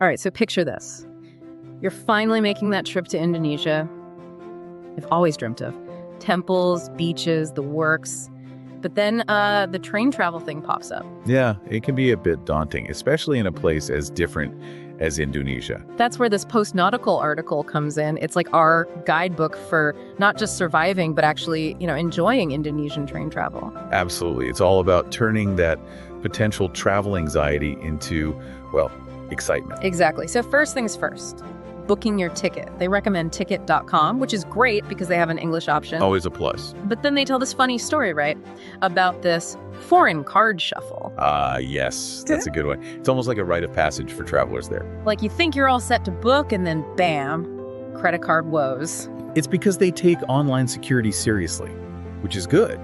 All right, so picture this. You're finally making that trip to Indonesia. I've always dreamt of. Temples, beaches, the works. But then the train travel thing pops up. Yeah, it can be a bit daunting, especially in a place as different as Indonesia. That's where this post-Nautical article comes in. It's like our guidebook for not just surviving, but actually, enjoying Indonesian train travel. Absolutely. It's all about turning that potential travel anxiety into, well, excitement. Exactly. So first things first, booking your ticket. They recommend ticket.com, which is great because they have an English option. Always a plus. But then they tell this funny story, right, about this foreign card shuffle. Yes, that's a good one. It's almost like a rite of passage for travelers there. Like you think you're all set to book and then bam, credit card woes. It's because they take online security seriously, which is good.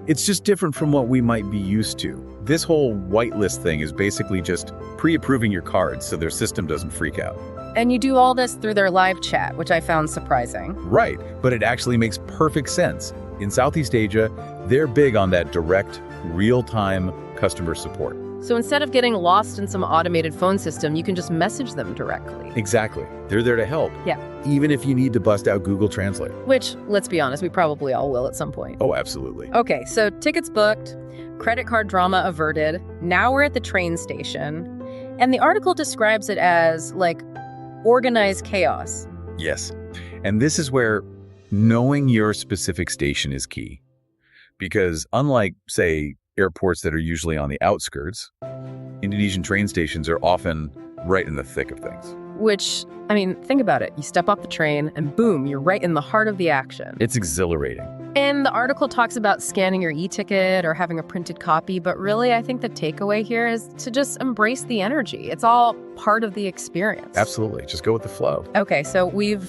It's just different from what we might be used to. This whole whitelist thing is basically just pre-approving your cards so their system doesn't freak out. And you do all this through their live chat, which I found surprising. Right, but it actually makes perfect sense. In Southeast Asia, they're big on that direct, real-time customer support. So instead of getting lost in some automated phone system, you can just message them directly. Exactly. They're there to help. Yeah. Even if you need to bust out Google Translate. Which, let's be honest, we probably all will at some point. Oh, absolutely. Okay, so tickets booked, credit card drama averted. Now we're at the train station. And the article describes it as, like, organized chaos. Yes. And this is where knowing your specific station is key. Because unlike, say, airports that are usually on the outskirts, Indonesian train stations are often right in the thick of things. Which, I mean, think about it. You step off the train and boom, you're right in the heart of the action. It's exhilarating. And the article talks about scanning your e-ticket or having a printed copy, but really I think the takeaway here is to just embrace the energy. It's all part of the experience. Absolutely. Just go with the flow. Okay, so we've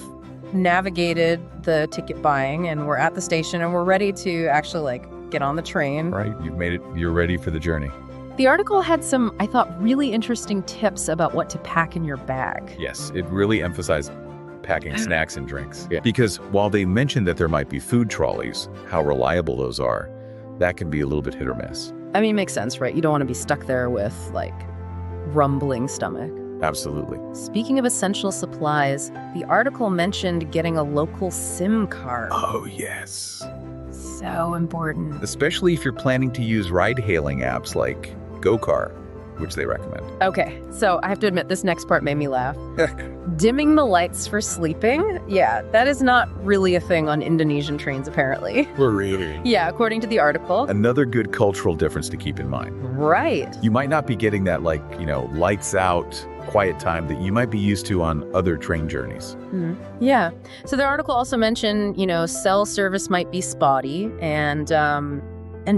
navigated the ticket buying and we're at the station and we're ready to actually get on the train. Right, you've made it, you're ready for the journey. The article had some, I thought, really interesting tips about what to pack in your bag. Yes, it really emphasized packing snacks and drinks. Yeah. Because while they mentioned that there might be food trolleys, how reliable those are, that can be a little bit hit or miss. I mean, it makes sense, right? You don't want to be stuck there with, rumbling stomach. Absolutely. Speaking of essential supplies, the article mentioned getting a local SIM card. Oh, yes. So important. Especially if you're planning to use ride-hailing apps like GoCar, which they recommend. Okay, so I have to admit, this next part made me laugh. Dimming the lights for sleeping? Yeah, that is not really a thing on Indonesian trains, apparently. Really? Yeah, according to the article. Another good cultural difference to keep in mind. Right. You might not be getting that, lights out, quiet time that you might be used to on other train journeys. Mm-hmm. Yeah. So the article also mentioned, cell service might be spotty and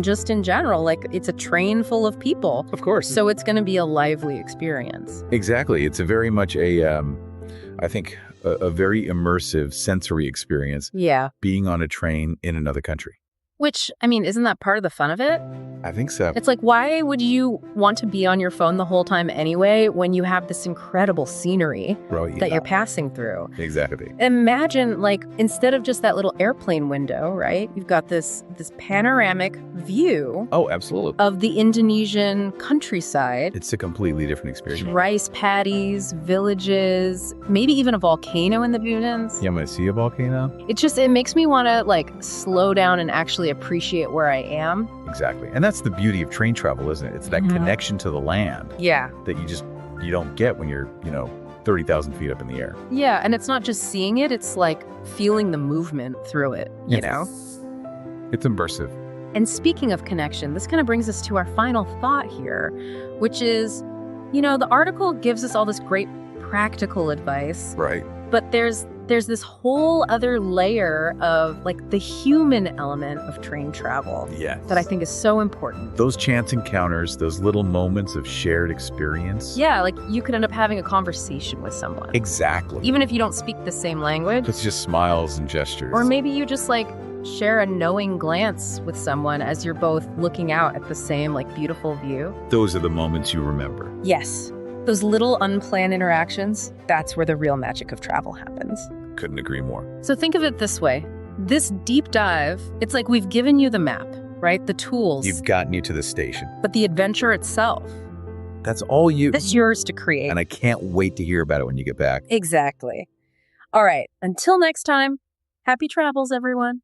just in general, it's a train full of people. Of course. So it's going to be a lively experience. Exactly. It's a very much I think, a very immersive sensory experience. Yeah. Being on a train in another country. Which, I mean, isn't that part of the fun of it? I think so. It's like, why would you want to be on your phone the whole time anyway when you have this incredible scenery that you're passing through? Exactly. Imagine, instead of just that little airplane window, right? You've got this panoramic view. Oh, absolutely. Of the Indonesian countryside. It's a completely different experience. Rice paddies, villages, maybe even a volcano in the mountains. Yeah, I'm going to see a volcano. It makes me want to, slow down and actually appreciate where I am. Exactly. And that's the beauty of train travel, isn't it? It's that connection to the land. Yeah. That you don't get when you're, 30,000 feet up in the air. Yeah, and it's not just seeing it, it's feeling the movement through it, you know? It's immersive. And speaking of connection, this kind of brings us to our final thought here, which is, the article gives us all this great practical advice. Right. But there's this whole other layer of the human element of train travel. Yes. That I think is so important. Those chance encounters, those little moments of shared experience. Yeah, you could end up having a conversation with someone. Exactly. Even if you don't speak the same language. It's just smiles and gestures. Or maybe you just share a knowing glance with someone as you're both looking out at the same beautiful view. Those are the moments you remember. Yes. Those little unplanned interactions, that's where the real magic of travel happens. Couldn't agree more. So think of it this way. This deep dive, it's like we've given you the map, right? The tools. You've gotten you to the station. But the adventure itself, That's all you. That's yours to create. And I can't wait to hear about it when you get back. Exactly. All right. Until next time, happy travels, everyone.